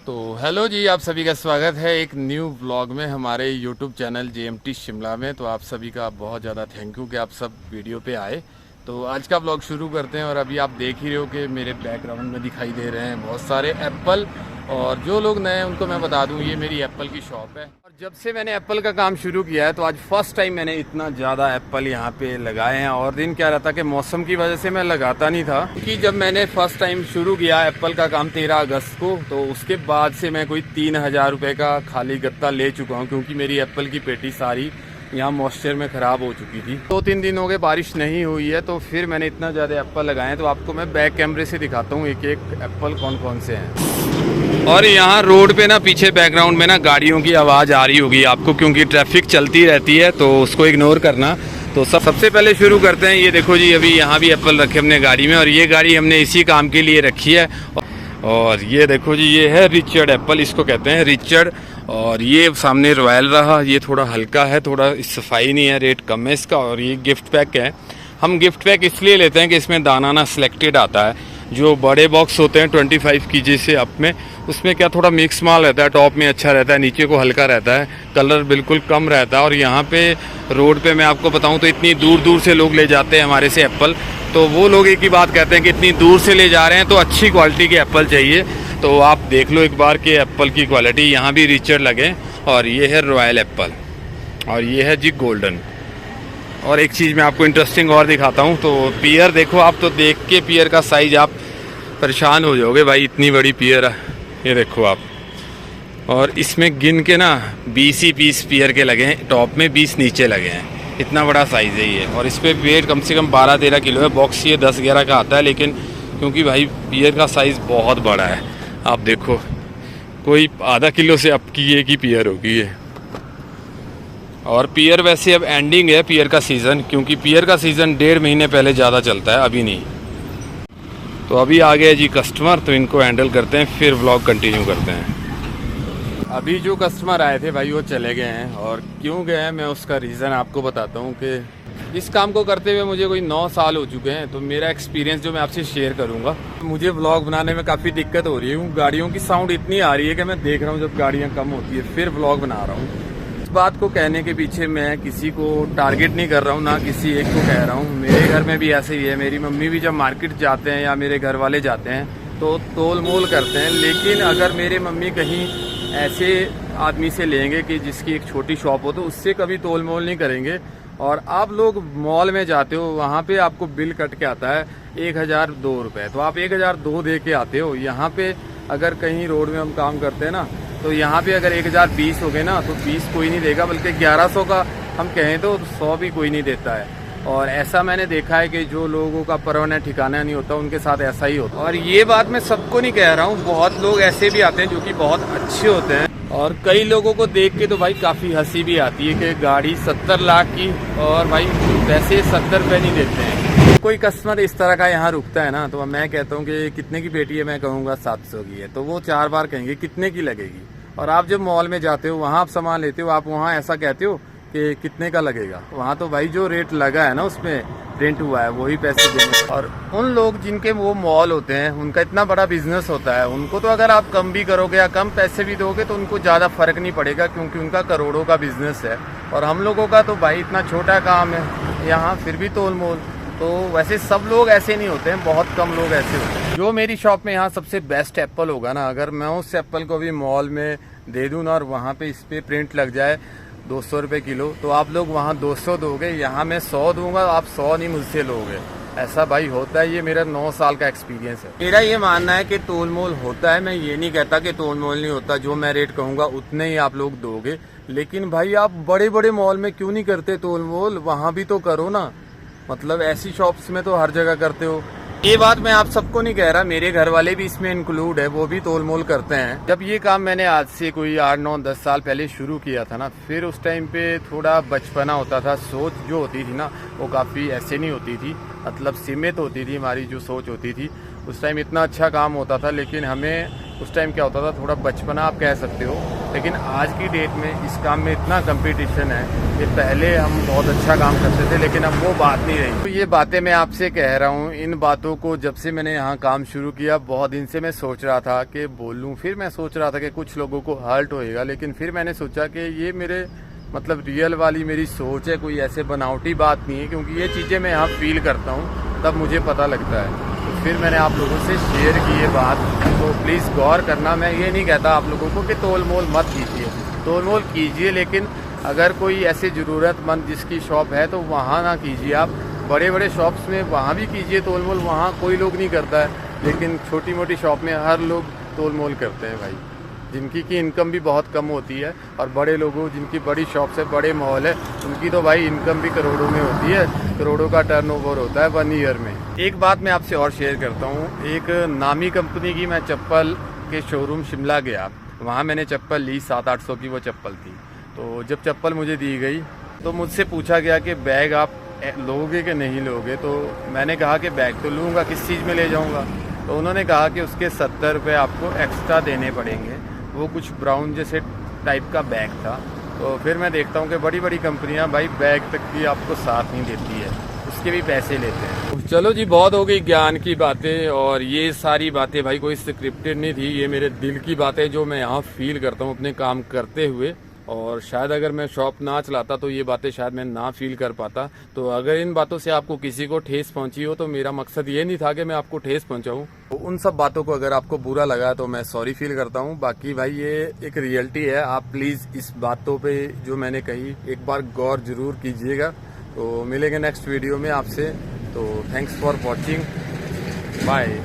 तो हेलो जी, आप सभी का स्वागत है एक न्यू व्लॉग में हमारे यूट्यूब चैनल JMT शिमला में। तो आप सभी का बहुत ज़्यादा थैंक यू कि आप सब वीडियो पे आए। तो आज का व्लॉग शुरू करते हैं। और अभी आप देख ही रहे हो कि मेरे बैकग्राउंड में दिखाई दे रहे हैं बहुत सारे एप्पल। और जो लोग नए हैं उनको मैं बता दूं, ये मेरी एप्पल की शॉप है। और जब से मैंने एप्पल का काम शुरू किया है तो आज फर्स्ट टाइम मैंने इतना ज़्यादा एप्पल यहाँ पे लगाए हैं। और दिन क्या रहता कि मौसम की वजह से मैं लगाता नहीं था, क्योंकि जब मैंने फर्स्ट टाइम शुरू किया एप्पल का काम 13 अगस्त को, तो उसके बाद से मैं कोई 3000 रुपये का खाली गत्ता ले चुका हूँ, क्योंकि मेरी एप्पल की पेटी सारी यहाँ मॉइस्चर में ख़राब हो चुकी थी। 2-3 दिन हो गए बारिश नहीं हुई है, तो फिर मैंने इतना ज़्यादा एप्पल लगाए हैं। तो आपको मैं बैक कैमरे से दिखाता हूँ एक एक एप्पल कौन कौन से हैं। और यहाँ रोड पे ना पीछे बैकग्राउंड में ना गाड़ियों की आवाज़ आ रही होगी आपको, क्योंकि ट्रैफिक चलती रहती है, तो उसको इग्नोर करना। तो सबसे पहले शुरू करते हैं। ये देखो जी, अभी यहाँ भी एप्पल रखे हमने गाड़ी में, और ये गाड़ी हमने इसी काम के लिए रखी है। और ये देखो जी, ये है रिचर्ड एप्पल, इसको कहते हैं रिचर्ड। और ये सामने रॉयल रहा, ये थोड़ा हल्का है, थोड़ा सफाई नहीं है, रेट कम है इसका। और ये गिफ्ट पैक है। हम गिफ्ट पैक इसलिए लेते हैं कि इसमें दाना सिलेक्टेड आता है। जो बड़े बॉक्स होते हैं 25 kg से अप में, उसमें क्या थोड़ा मिक्स माल रहता है, टॉप में अच्छा रहता है, नीचे को हल्का रहता है, कलर बिल्कुल कम रहता है। और यहाँ पे रोड पे मैं आपको बताऊँ तो इतनी दूर दूर से लोग ले जाते हैं हमारे से एप्पल। तो वो लोग एक ही बात कहते हैं कि इतनी दूर से ले जा रहे हैं तो अच्छी क्वालिटी के एप्पल चाहिए। तो आप देख लो एक बार कि एप्पल की क्वालिटी। यहाँ भी रिचर्ड लगे, और ये है रॉयल एप्पल, और ये है जी गोल्डन। और एक चीज़ मैं आपको इंटरेस्टिंग और दिखाता हूँ। तो पियर देखो आप, तो देख के पियर का साइज़ आप परेशान हो जाओगे भाई, इतनी बड़ी पियर है, ये देखो आप। और इसमें गिन के ना 20 ही पीस पियर के लगे हैं, टॉप में 20 नीचे लगे हैं, इतना बड़ा साइज़ है ये। और इस पर वेट कम से कम 12-13 किलो है। बॉक्स ये 10-11 का आता है, लेकिन क्योंकि भाई पियर का साइज़ बहुत बड़ा है, आप देखो कोई आधा किलो से अब की एक ही पियर होगी ये। और पियर वैसे अब एंडिंग है पियर का सीज़न, क्योंकि पियर का सीज़न 1.5 महीने पहले ज़्यादा चलता है, अभी नहीं। तो अभी आ गए जी कस्टमर, तो इनको हैंडल करते हैं, फिर व्लॉग कंटिन्यू करते हैं। अभी जो कस्टमर आए थे भाई वो चले गए हैं, और क्यों गए हैं मैं उसका रीज़न आपको बताता हूँ। कि इस काम को करते हुए मुझे कोई 9 साल हो चुके हैं, तो मेरा एक्सपीरियंस जो मैं आपसे शेयर करूँगा। मुझे व्लॉग बनाने में काफ़ी दिक्कत हो रही है, गाड़ियों की साउंड इतनी आ रही है कि मैं देख रहा हूँ जब गाड़ियाँ कम होती है फिर व्लॉग बना रहा हूँ। इस बात को कहने के पीछे मैं किसी को टारगेट नहीं कर रहा हूँ, ना किसी एक को कह रहा हूँ। मेरे घर में भी ऐसे ही है। मेरी मम्मी भी जब मार्केट जाते हैं या मेरे घर वाले जाते हैं तो तोल मोल करते हैं। लेकिन अगर मेरे मम्मी कहीं ऐसे आदमी से लेंगे कि जिसकी एक छोटी शॉप हो, तो उससे कभी तोल मोल नहीं करेंगे। और आप लोग मॉल में जाते हो, वहाँ पे आपको बिल कट के आता है 1002 रुपये, तो आप 1002 दे के आते हो। यहाँ पे अगर कहीं रोड में हम काम करते हैं ना, तो यहाँ पे अगर 1020 हो गए ना, तो 20 कोई नहीं देगा, बल्कि 1100 का हम कहें तो 100 भी कोई नहीं देता है। और ऐसा मैंने देखा है कि जो लोगों का परवाना ठिकाना नहीं होता, उनके साथ ऐसा ही होता है। और ये बात मैं सबको नहीं कह रहा हूँ, बहुत लोग ऐसे भी आते हैं जो कि बहुत अच्छे होते हैं। और कई लोगों को देख के तो भाई काफ़ी हंसी भी आती है कि गाड़ी 70 लाख की, और भाई पैसे 70 रुपये नहीं देते हैं। कोई कस्टमर इस तरह का यहाँ रुकता है ना, तो मैं कहता हूँ कि कितने की पेटी है, मैं कहूँगा 700 की है, तो वो 4 बार कहेंगे कितने की लगेगी। और आप जब मॉल में जाते हो, वहाँ आप सामान लेते हो, आप वहाँ ऐसा कहते हो कि कितने का लगेगा। वहाँ तो भाई जो रेट लगा है ना, उसमें प्रिंट हुआ है, वही पैसे देंगे। और उन लोग जिनके वो मॉल होते हैं, उनका इतना बड़ा बिजनेस होता है, उनको तो अगर आप कम भी करोगे या कम पैसे भी दोगे तो उनको ज़्यादा फर्क नहीं पड़ेगा, क्योंकि उनका करोड़ों का बिजनेस है। और हम लोगों का तो भाई इतना छोटा काम है यहाँ, फिर भी तोल मोल। तो वैसे सब लोग ऐसे नहीं होते हैं, बहुत कम लोग ऐसे होते हैं। जो मेरी शॉप में यहाँ सबसे बेस्ट एप्पल होगा ना, अगर मैं उस एप्पल को भी मॉल में दे दूँ ना, और वहाँ पे इस पर प्रिंट लग जाए 200 रुपये किलो, तो आप लोग वहाँ 200 दोगे, यहाँ मैं 100 दूंगा, आप 100 नहीं मुझसे लोगे। ऐसा भाई होता है, ये मेरा 9 साल का एक्सपीरियंस है। मेरा ये मानना है कि तोल मोल होता है, मैं ये नहीं कहता कि तोल मोल नहीं होता। जो मैं रेट कहूँगा उतने ही आप लोग दोगे। लेकिन भाई आप बड़े बड़े मॉल में क्यों नहीं करते तोल मोल? वहाँ भी तो करो ना, मतलब ऐसी शॉप्स में तो हर जगह करते हो। ये बात मैं आप सबको नहीं कह रहा, मेरे घर वाले भी इसमें इंक्लूड है, वो भी तोल मोल करते हैं। जब ये काम मैंने आज से कोई 8-9-10 साल पहले शुरू किया था ना, फिर उस टाइम पे थोड़ा बचपना होता था, सोच जो होती थी ना वो काफ़ी ऐसे नहीं होती थी, मतलब सीमित होती थी हमारी जो सोच होती थी। उस टाइम इतना अच्छा काम होता था, लेकिन हमें उस टाइम क्या होता था, थोड़ा बचपना आप कह सकते हो, लेकिन आज की डेट में इस काम में इतना कंपटीशन है कि पहले हम बहुत अच्छा काम करते थे, लेकिन अब वो बात नहीं रही। तो ये बातें मैं आपसे कह रहा हूँ, इन बातों को जब से मैंने यहाँ काम शुरू किया, बहुत दिन से मैं सोच रहा था कि बोलूँ, फिर मैं सोच रहा था कि कुछ लोगों को हर्ट होएगा, लेकिन फिर मैंने सोचा कि ये मेरे मतलब रियल वाली मेरी सोच है, कोई ऐसे बनावटी बात नहीं है, क्योंकि ये चीज़ें मैं यहाँ फील करता हूँ तब मुझे पता लगता है। तो फिर मैंने आप लोगों से शेयर की ये बात, तो प्लीज़ गौर करना। मैं ये नहीं कहता आप लोगों को कि तोल मोल मत कीजिए, तोल मोल कीजिए, लेकिन अगर कोई ऐसे ज़रूरतमंद जिसकी शॉप है तो वहाँ ना कीजिए। आप बड़े बड़े शॉप्स में वहाँ भी कीजिए तोल मोल, वहाँ कोई लोग नहीं करता है, लेकिन छोटी मोटी शॉप में हर लोग तोल मोल करते हैं भाई, जिनकी की इनकम भी बहुत कम होती है। और बड़े लोगों जिनकी बड़ी शॉप्स है, बड़े मॉल है, उनकी तो भाई इनकम भी करोड़ों में होती है, करोड़ों का टर्नओवर होता है 1 ईयर में। एक बात मैं आपसे और शेयर करता हूँ, एक नामी कंपनी की मैं चप्पल के शोरूम शिमला गया, वहाँ मैंने चप्पल ली, 700-800 की वो चप्पल थी। तो जब चप्पल मुझे दी गई तो मुझसे पूछा गया कि बैग आप लोगे कि नहीं लोगे। तो मैंने कहा कि बैग तो लूँगा, किस चीज़ में ले जाऊँगा। तो उन्होंने कहा कि उसके 70 रुपये आपको एक्स्ट्रा देने पड़ेंगे। वो कुछ ब्राउन जैसे टाइप का बैग था। तो फिर मैं देखता हूँ कि बड़ी बड़ी कंपनियाँ भाई बैग तक भी आपको साथ नहीं देती है, उसके भी पैसे लेते हैं। चलो जी, बहुत हो गई ज्ञान की बातें, और ये सारी बातें भाई कोई स्क्रिप्टेड नहीं थी, ये मेरे दिल की बातें जो मैं यहाँ फील करता हूँ अपने काम करते हुए। और शायद अगर मैं शॉप ना चलाता तो ये बातें शायद मैं ना फील कर पाता। तो अगर इन बातों से आपको किसी को ठेस पहुंची हो तो मेरा मकसद ये नहीं था कि मैं आपको ठेस पहुंचाऊं। तो उन सब बातों को अगर आपको बुरा लगा तो मैं सॉरी फील करता हूं। बाकी भाई ये एक रियलिटी है, आप प्लीज़ इस बातों पे जो मैंने कही एक बार गौर जरूर कीजिएगा। तो मिलेंगे नेक्स्ट वीडियो में आपसे। तो थैंक्स फॉर वॉचिंग, बाय।